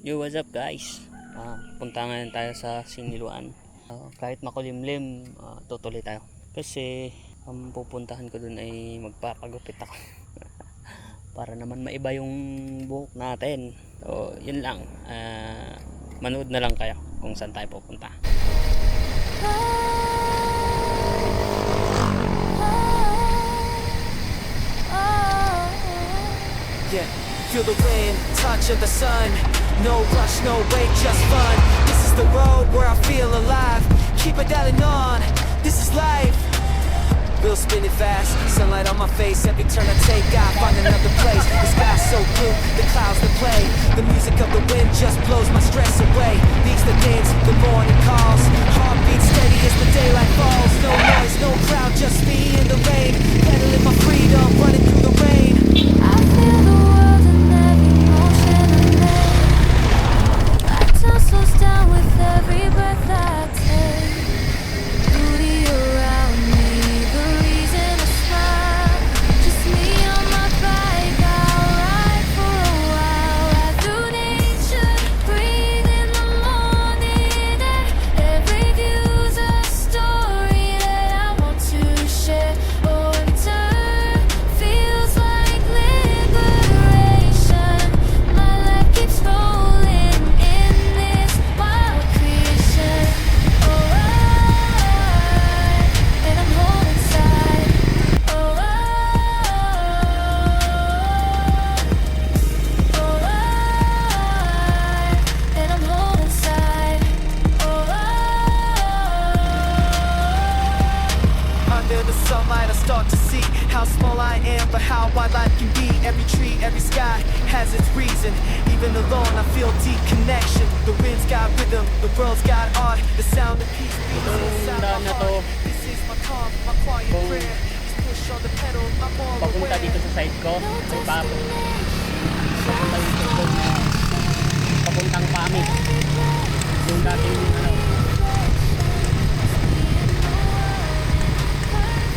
Yo, what's up guys? Punta ngayon tayo sa Siniluan. Kahit makulimlim, tutuloy tayo. Kasi ang pupuntahan ko dun ay magpapagupit ako. Para naman maiba yung buhok natin. So, yun lang. Manood na lang kayo kung saan tayo pupunta. Yeah, feel the wind, touch of the sun. No rush, no wait, just fun. This is the road where I feel alive. Keep it dialing on, this is life. Wheels spinning fast, sunlight on my face. Every turn I take, I find another place. The sky's so blue, the clouds that play. The music of the wind just blows my stress away. Leads the dance, the morning calls. Heartbeat steady as the daylight falls. No noise, no crowd, just me in the rain. Pedaling my freedom, running through the rain. I feel the world in every motion I make. My time slows down with every breath I take. Beauty around me, the reason I smile. Just me on my bike, I'll ride for a while. Ride through nature, breathe in the morning air. Every view's a story that I want to share. Oh, and turn feels like liberation. My life keeps rolling in this wild creation. Oh, and I'm holding tight. Oh, and I'm holding tight. Under the sunlight I start to see how small I am, but how wide life can be. Every tree, every sky has its reason. Even alone I feel deep connection. The wind's got rhythm, the world's got art. The sound of peace beats inside daan my na to, heart. This is my calm, my quiet kung prayer. Just push on the pedal, I'm more papunta aware. dito sa side ko, may papunta dito ko. Papuntang Pami. Yung dating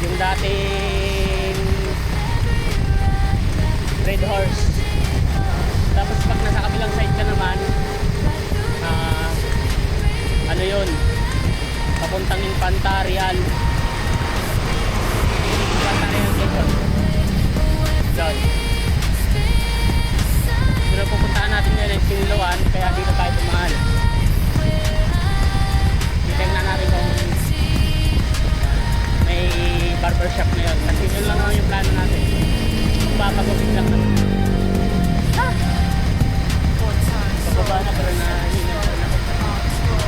yung dating Red Horse. Tapos pag nasa kabilang side ka naman, ano yun, papuntang Infanta Real. Infanta Real Quezon. Doon. Pero pupuntahan natin ngayon ay Siniluan, kaya dito tayo tumahan. Titingnan natin kung may barbershop na yun. Kasi yun lang naman yung plano natin. Papagupit lang naman. Pababa na pero nahingan ko na.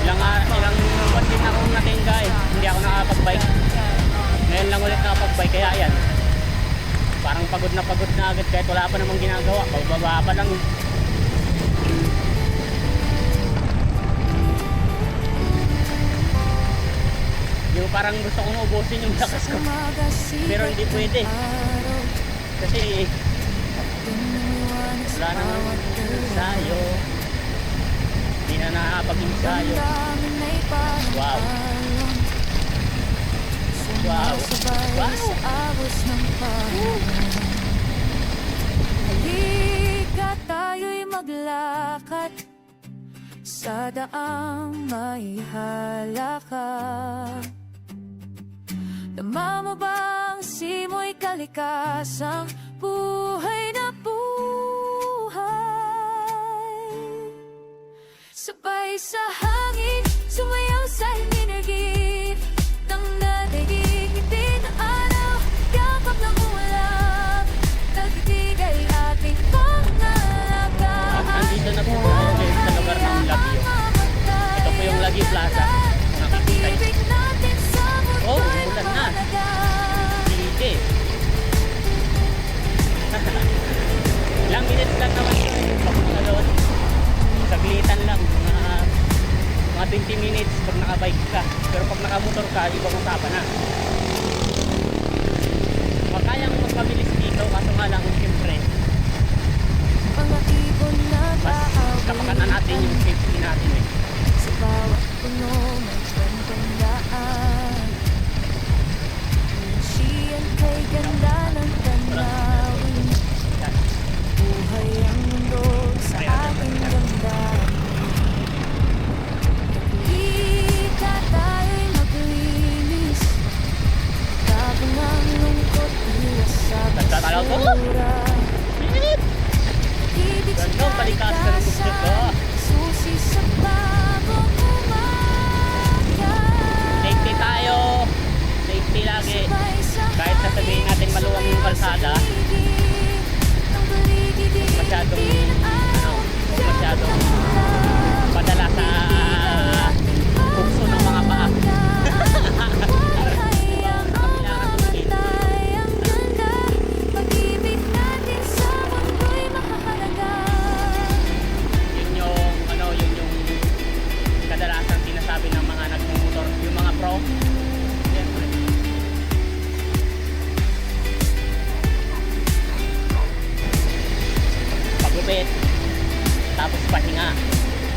Ilang buwan din akong natingga eh. Hindi ako nakapag-bike. Ngayon lang ulit nakapag-bike, kaya yan. Parang pagod na agad kahit wala pa namang ginagawa. Pababa pa lang. Yung parang gusto kong ubusin yung lakas ko. Pero hindi pwede. Kasi wala naman ensayo. Hindi na nakapag-ensayo. Wow. Wow. Wow. Halika tayo'y maglakad sa daang may halakad. Dama mo bang simoy kalikasang buhay na buhay? Sabay sa hangin, sumayaw sa hinirgit ng nadaigig, hindi na araw, yakap ng ulam, nagtitig ay ating pangalagaan. Andito na po tayo ngayon sa lugar ng Lagyo. Ito po yung Lagyo Plaza. Nakikita nyo. Oh, umulan na. Sige. Ilang minutes lang naman yung papunta doon. Saglitan lang. Mga 20 minutes pag nakabike ka. Pero pag nakamotor ka, ibang usapan na. Makayang magpabilis dito, kaso nga lang, siyempre, mas kapakanan natin yung safety natin eh. Sa bawat puno may kwentong daan. Siyan kay ganda ng tanawin. Buhay ang mundo sa ating ganda.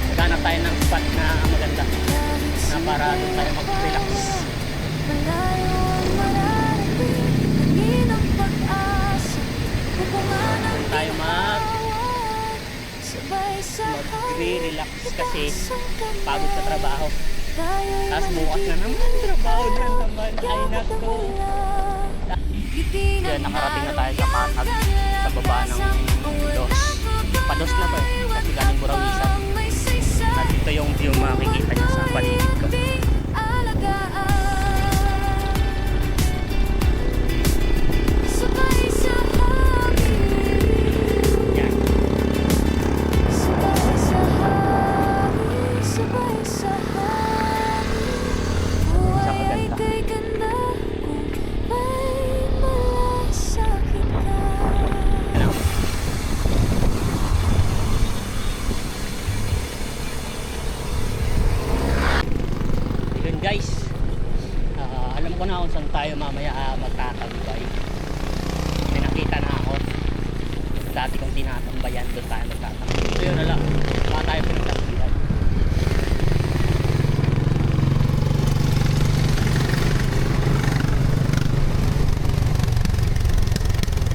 Naghanap tayo ng spot na maganda na para doon tayo mag-relax. Malayo ang mararating, hangin ang pag-asa, pupungan ang Tayo binawan, sabay sa mag-relax kasi isang kamay. pagod sa trabaho. Tayo'y Tapos bukas na naman trabaho na naman. Ay nako. Kaya nakarating na tayo sa Matag sa baba ng Dos. Pados na to eh, kasi galing Burawisan. At ito yung view makikita niya sa paligid ko. Sabay sa hangin, Yan. sabay sa hangin, sabay sa hangin. Buhay ay kay ganda kung may malasakit ka. Ano? Yun guys. Alam ko na kung saan tayo mamaya magtatambay. May nakita na ako. Dati kong tinatambayan, doon tayo magtatambay. So yun na lang. Baka tayo pinagtatambay.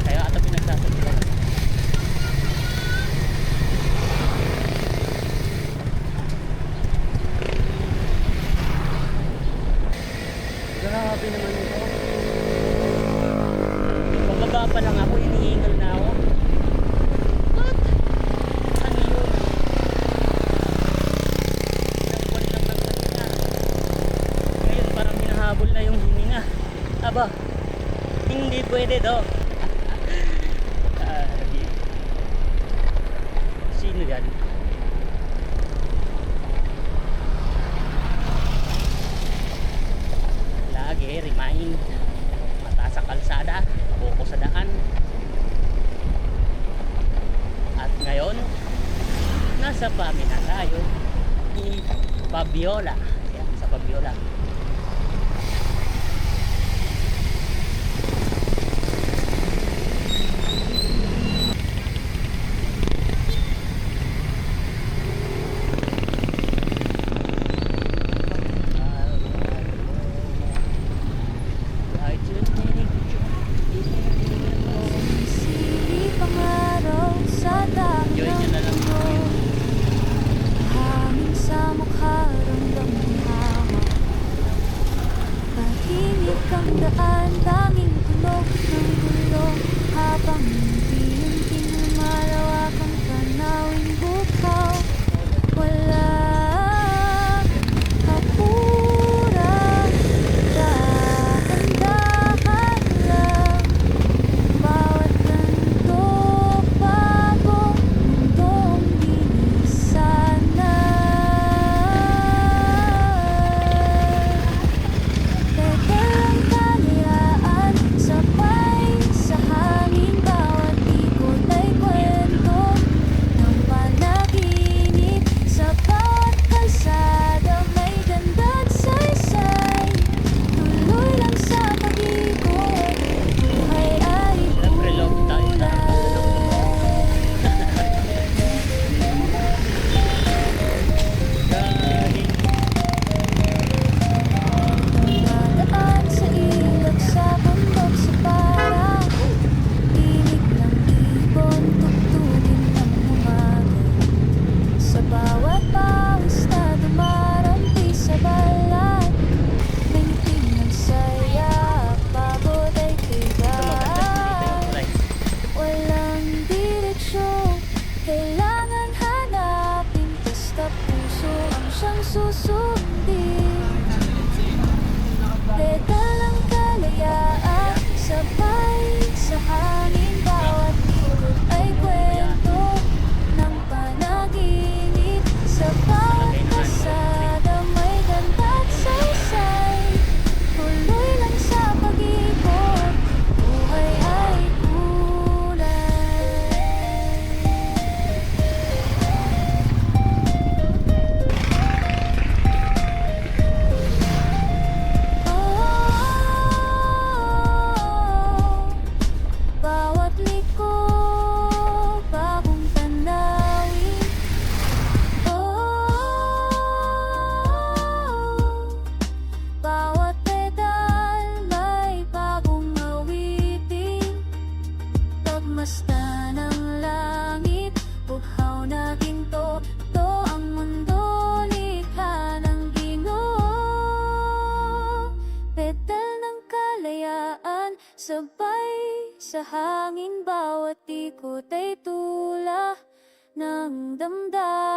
Kaya ata pinagtatambay. Grabe naman ito. Pababa pa lang ako, hinihingal na ako. What? Ano yun? Ilang buwan lang ng kanina. Ngayon parang hinahabol na yung hininga. Aba, hindi pwede to. Sino yan? Lagi remind, mata sa kalsada, buko sa daan. At ngayon nasa Pami na tayo, Pabiola. Yan, sa Pabiola. Silip ang araw sa dahon Yun, yun na lang. hangin sa mukha, ramdam ng hama.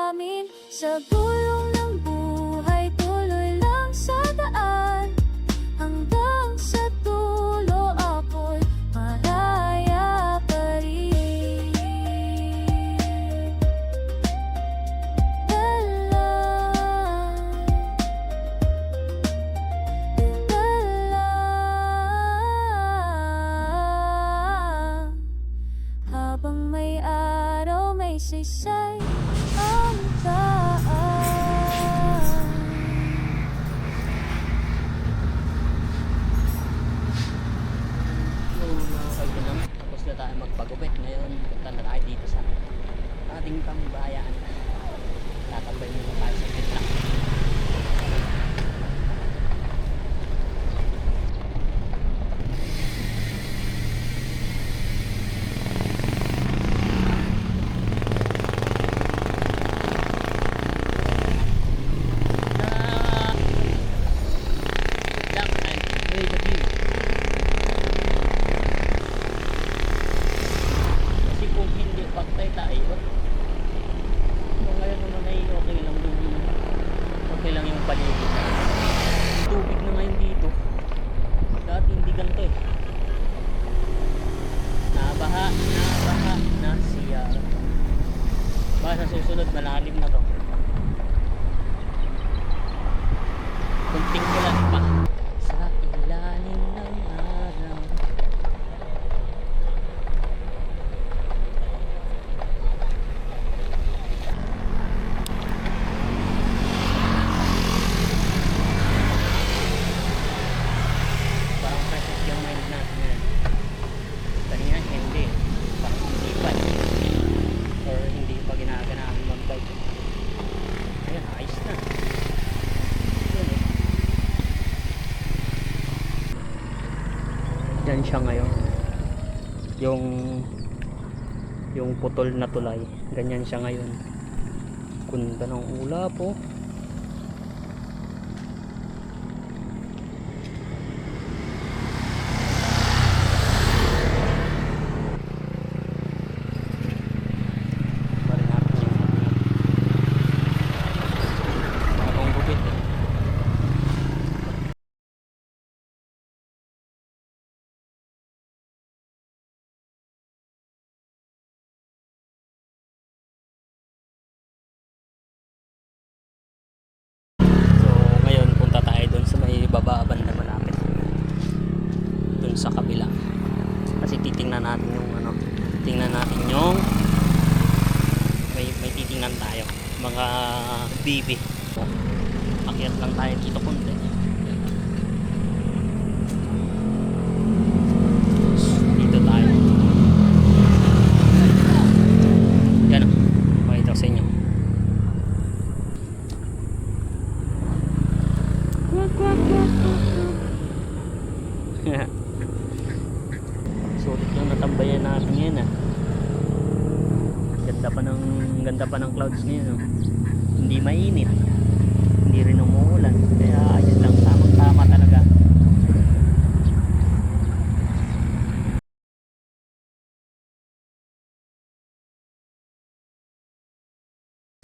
amin. Sa gulong ng buhay, tuloy lang sa daan. Hanggang sa dulo ako'y malaya pa rin. Habang may araw, may saysay ang daan. Yung mga kaibigan, tapos na tayo magpagupit. Ngayon, punta na tayo dito sa ating tambayan. Tatambay muna tayo sa gitna. Kasi kung hindi paktay tayo, ngayon naman ay okay lang yung paligid. Tubig na ngayon dito. Dati hindi ganito eh. Nabaha na siya. Baka sa susunod malalim na to. Kunting ulan pa. Sa ilalim ng araw. Parang precious yung mind natin yan. Kanina hindi. Parang hindi pa. Or hindi pa ginaganahan mag-bike. Ayan, ayos na. Yan eh. Yan siya ngayon. Yung putol na tulay. Ganyan siya ngayon. Ganda ng ulap po. Baba banda malapit dun sa kabila kasi titingnan natin yung may titingnan tayo mga bibi. Akyat lang tayo dito konti dito tayo yan o makita ko sa inyo. Sulit yung natambayan natin ngayon ah. Ganda pa ng clouds ngayon oh. Hindi mainit, hindi rin umuulan, kaya ayun lang, tamang tama talaga.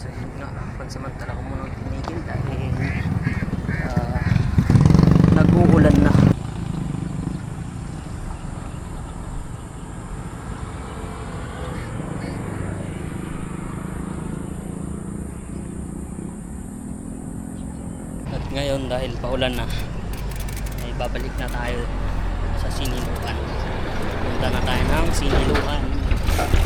So yun nga, pansamantala ko muna tinigil dahil nag-uulan na. At ngayon dahil paulan na ay babalik na tayo sa Siniluan. Punta na tayo ng Siniluan. Okay.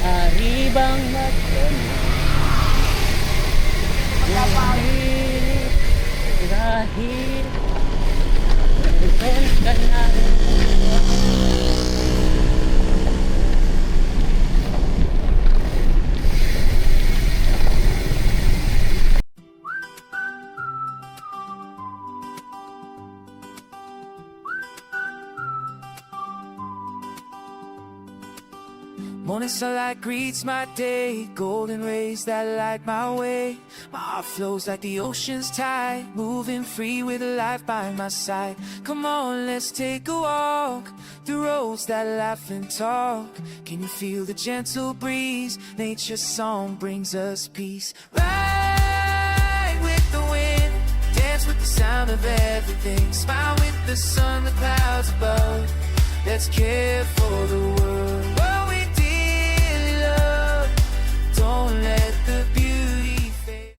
Maaari bang magtanong dahil defense ka na Morning sunlight greets my day, golden rays that light my way. My heart flows like the ocean's tide, moving free with life by my side. Come on, let's take a walk through roads that laugh and talk. Can you feel the gentle breeze? Nature's song brings us peace. Ride with the wind, dance with the sound of everything. Smile with the sun, the clouds above. Let's care for the world.